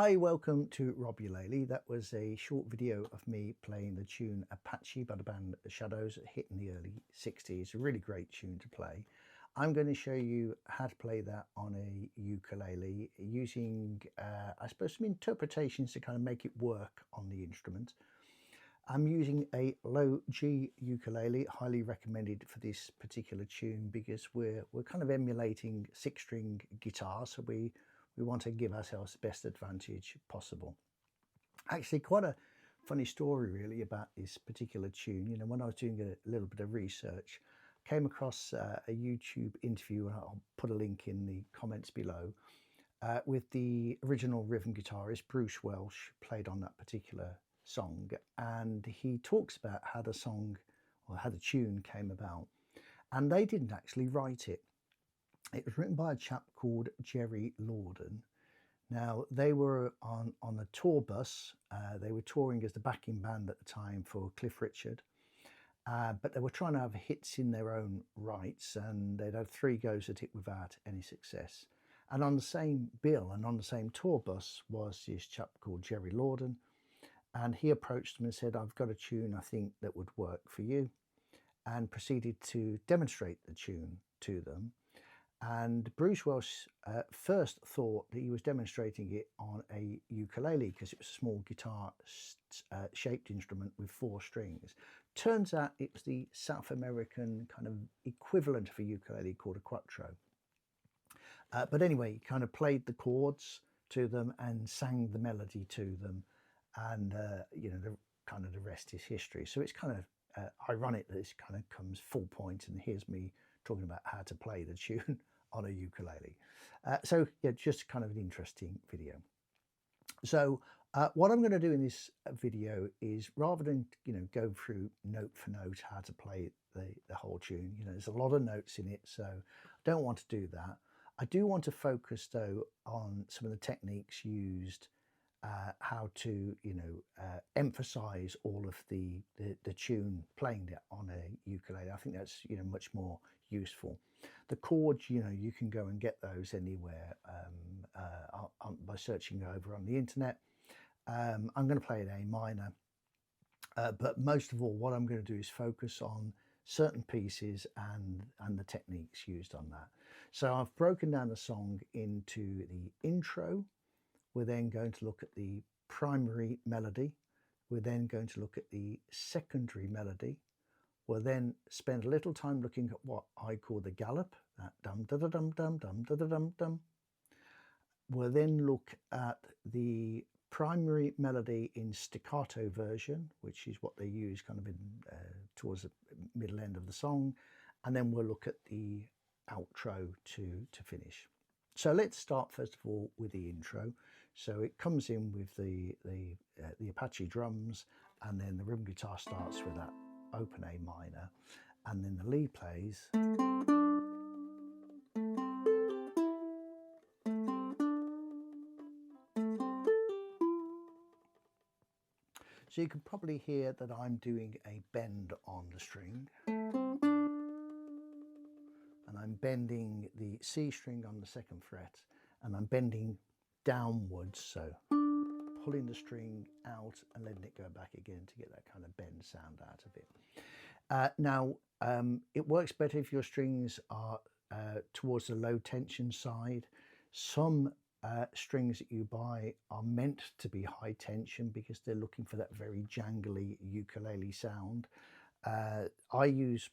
Hi, welcome to Rob Ukulele. That was a short video of me playing the tune Apache by the band Shadows, hit in the early 60s. A really great tune to play. I'm going to show you how to play that on a ukulele using, I suppose, some interpretations to kind of make it work on the instrument. I'm using a low G ukulele, highly recommended for this particular tune because we're kind of emulating 6-string guitar, so we want to give ourselves the best advantage possible. Actually, quite a funny story really about this particular tune. You know, when I was doing a little bit of research, I came across a YouTube interview, and I'll put a link in the comments below, with the original rhythm guitarist Bruce Welch, played on that particular song, and he talks about how the song or how the tune came about, and they didn't actually write it. It was written by a chap called Jerry Lorden. Now, they were on a tour bus. They were touring as the backing band at the time for Cliff Richard, but they were trying to have hits in their own rights, and they'd had 3 goes at it without any success. And on the same bill and on the same tour bus was this chap called Jerry Lorden, and he approached them and said, "I've got a tune I think that would work for you," and proceeded to demonstrate the tune to them. And Bruce Welch first thought that he was demonstrating it on a ukulele because it was a small guitar shaped instrument with 4 strings. Turns out it was the South American kind of equivalent of a ukulele called a quattro. But anyway, he kind of played the chords to them and sang the melody to them, and you know, the rest is history. So it's kind of ironic that this kind of comes full point, and here's me talking about how to play the tune on a ukulele. So yeah, just kind of an interesting video. So what I'm going to do in this video is, rather than go through note for note how to play the whole tune, there's a lot of notes in it, so I don't want to do that. I do want to focus though on some of the techniques used, how to emphasize all of the tune, playing it on a ukulele. I think that's much more useful. The chords, you can go and get those anywhere by searching over on the internet. I'm going to play an A minor, but most of all what I'm going to do is focus on certain pieces and the techniques used on that. So I've broken down the song into the intro. We're then going to look at the primary melody. We're then going to look at the secondary melody. We'll then spend a little time looking at what I call the gallop, that dum da da dum dum dum da da dum dum. We'll then look at the primary melody in staccato version, which is what they use kind of in towards the middle end of the song, and then we'll look at the outro to finish. So let's start first of all with the intro. So it comes in with the Apache drums, and then the rhythm guitar starts with that open A minor, and then the lead plays. So you can probably hear that I'm doing a bend on the string, and I'm bending the C string on the 2nd fret, and I'm bending downwards, so pulling the string out and letting it go back again to get that kind of bend sound out of it. Now, it works better if your strings are towards the low tension side. Some strings that you buy are meant to be high tension because they're looking for that very jangly ukulele sound. I use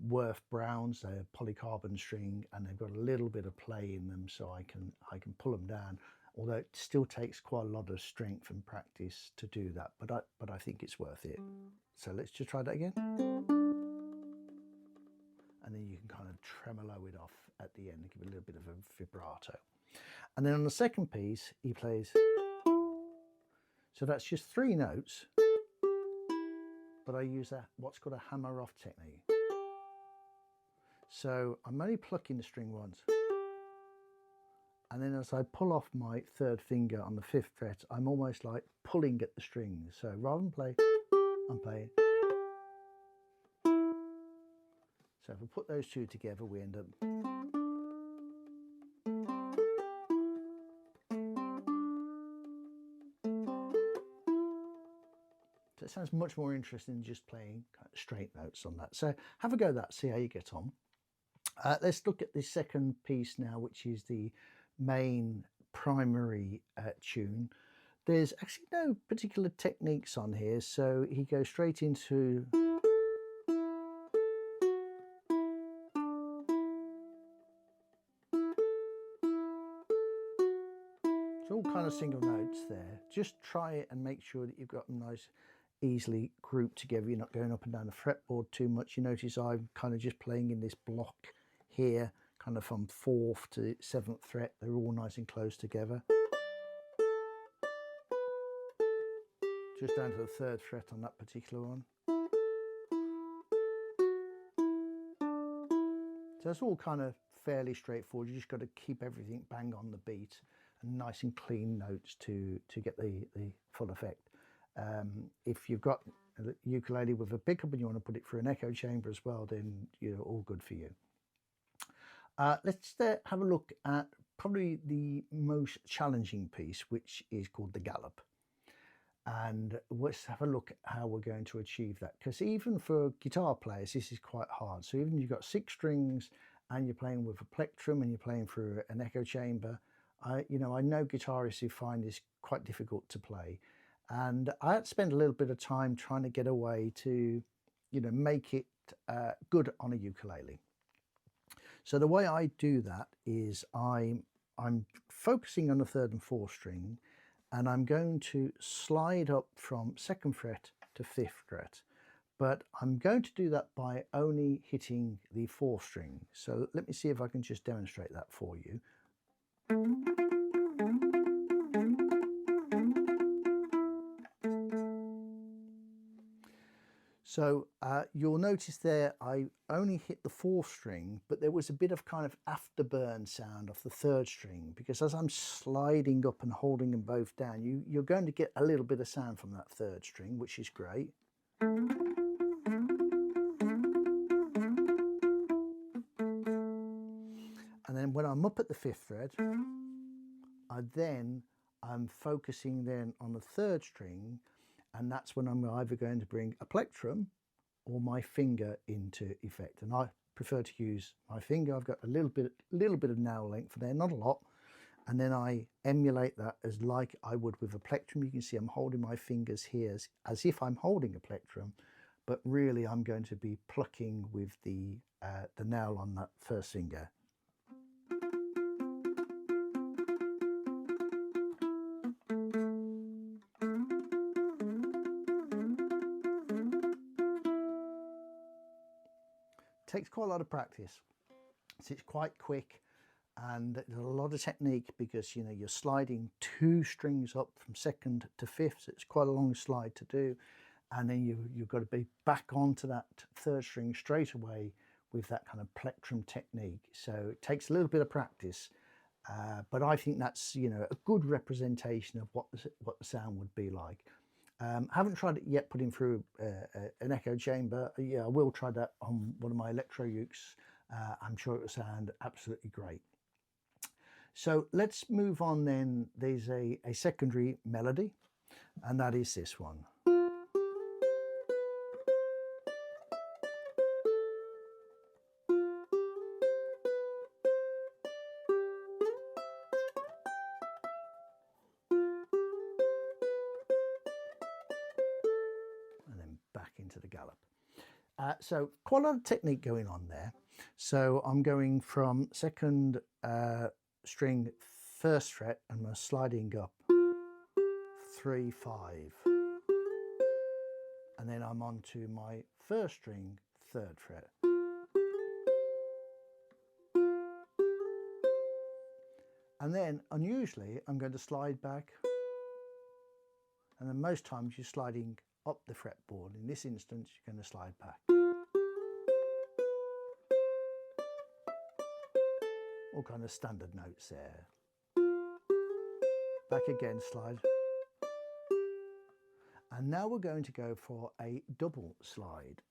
Worth Brown's polycarbon string, and they've got a little bit of play in them, so I can pull them down, although it still takes quite a lot of strength and practice to do that, but I think it's worth it. So let's just try that again, and then you can kind of tremolo it off at the end and give it a little bit of a vibrato. And then on the second piece he plays, so that's just 3 notes, but I use what's called a hammer off technique. So I'm only plucking the string once, and then as I pull off my 3rd finger on the 5th fret, I'm almost like pulling at the strings. So rather than play, I'm playing. So if we put those 2 together, we end up. sounds much more interesting than just playing kind of straight notes on that. So have a go at that, see how you get on. Let's look at the second piece now, which is the main primary tune. There's actually no particular techniques on here, so he goes straight into it's all kind of single notes there. Just try it and make sure that you've got them nice, easily grouped together. You're not going up and down the fretboard too much. You notice I'm kind of just playing in this block here, kind of from 4th to 7th fret. They're all nice and close together. Just down to the 3rd fret on that particular one. So it's all kind of fairly straightforward. You just got to keep everything bang on the beat and nice and clean notes to get the full effect. If you've got a ukulele with a pickup and you want to put it through an echo chamber as well, then you're all good for you. Let's have a look at probably the most challenging piece, which is called the gallop. And let's have a look at how we're going to achieve that, because even for guitar players this is quite hard. So even if you've got 6 strings and you're playing with a plectrum and you're playing through an echo chamber, I know guitarists who find this quite difficult to play, and I had to spend a little bit of time trying to get a way to make it good on a ukulele. So the way I do that is I'm focusing on the 3rd and 4th string, and I'm going to slide up from 2nd fret to 5th fret, but I'm going to do that by only hitting the 4th string. So let me see if I can just demonstrate that for you. So you'll notice there I only hit the 4th string, but there was a bit of kind of afterburn sound off the 3rd string, because as I'm sliding up and holding them both down, you're going to get a little bit of sound from that 3rd string, which is great. And then when I'm up at the 5th fret, I'm focusing then on the 3rd string, and that's when I'm either going to bring a plectrum or my finger into effect. And I prefer to use my finger. I've got a little bit of nail length there, not a lot. And then I emulate that as like I would with a plectrum. You can see I'm holding my fingers here as if I'm holding a plectrum, but really I'm going to be plucking with the nail on that 1st finger. Takes quite a lot of practice. So it's quite quick, and there's a lot of technique, because you're sliding 2 strings up from 2nd to 5th, so it's quite a long slide to do, and then you've got to be back onto that 3rd string straight away with that kind of plectrum technique. So it takes a little bit of practice, but I think that's a good representation of what the sound would be like. Haven't tried it yet putting through an echo chamber. Yeah, I will try that on one of my electro ukes. I'm sure it will sound absolutely great. So let's move on then. There's a secondary melody, and that is this one. Into the gallop. So quite a lot of technique going on there. So I'm going from 2nd string 1st fret, and I'm sliding up 3, 5, and then I'm on to my 1st string 3rd fret. And then unusually I'm going to slide back, and then most times you're sliding up the fretboard. In this instance you're going to slide back. All kind of standard notes there. Back again, slide. And now we're going to go for a double slide.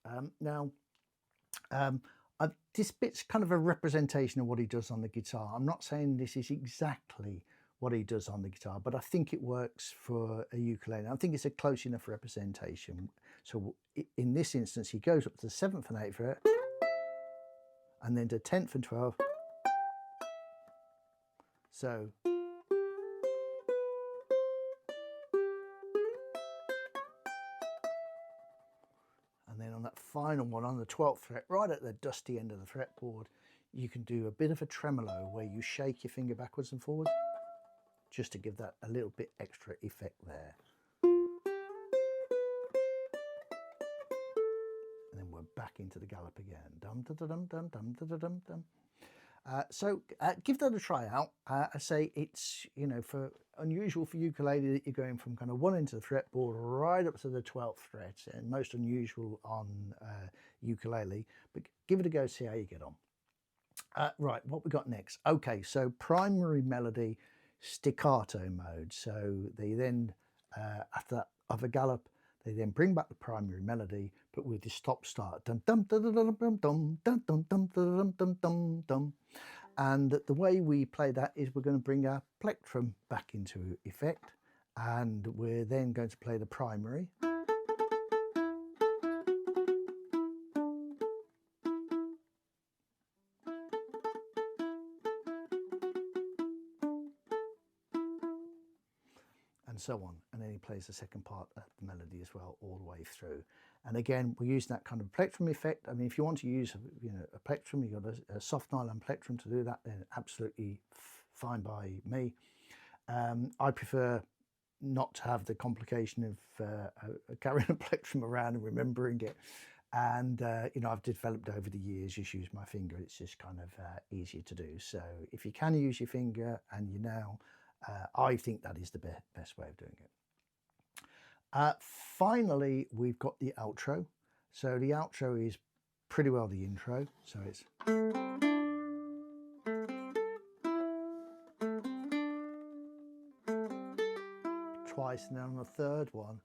This bit's kind of a representation of what he does on the guitar. I'm not saying this is exactly what he does on the guitar, but I think it works for a ukulele. I think it's a close enough representation. So in this instance, he goes up to the 7th and 8th fret, and then to 10th and 12th. So and then on that final one, on the 12th fret, right at the dusty end of the fretboard, you can do a bit of a tremolo where you shake your finger backwards and forwards, just to give that a little bit extra effect there. And then we're back into the gallop again. Dum da da dum dum dum da da dum dum. So give that a try out. I say it's, you know, for unusual for ukulele that you're going from kind of one end of the fretboard right up to the 12th fret, and most unusual on ukulele, but give it a go, see how you get on. Right, what we got next? Okay, so primary melody staccato mode. So they then, after that of a gallop, they then bring back the primary melody, but with the stop start. Dum dum dum dum dum dum dum dum dum dum dum dum dum. And the way we play that is we're going to bring our plectrum back into effect, and we're then going to play the primary. And so on, and then he plays the second part of the melody as well all the way through. And again, we're using that kind of plectrum effect. I mean, if you want to use a plectrum, you've got a soft nylon plectrum to do that, then absolutely fine by me. I prefer not to have the complication of carrying a plectrum around and remembering it. And you know, I've developed over the years, just use my finger. It's just kind of easier to do. So if you can use your finger and you now, I think that is the best way of doing it. Finally, we've got the outro. So the outro is pretty well the intro. So it's twice, and then on the third one,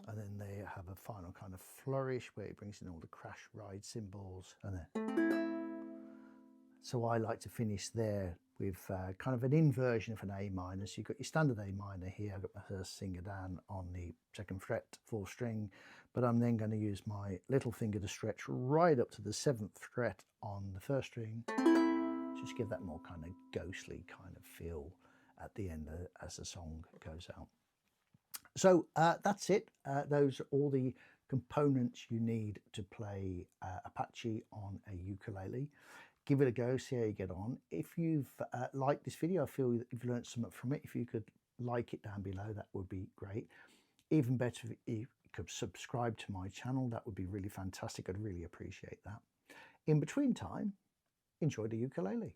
and then they have a final kind of flourish where it brings in all the crash ride cymbals, and then so I like to finish there with kind of an inversion of an A minor. So you've got your standard A minor here. I've got my first finger down on the 2nd fret, 4th string, but I'm then going to use my little finger to stretch right up to the 7th fret on the 1st string. Just give that more kind of ghostly kind of feel at the end as the song goes out. So that's it. Those are all the components you need to play Apache on a ukulele. Give it a go, see how you get on. If you've liked this video, I feel that you've learned something from it. If you could like it down below, that would be great. Even better if you could subscribe to my channel, that would be really fantastic. I'd really appreciate that. In between time, enjoy the ukulele.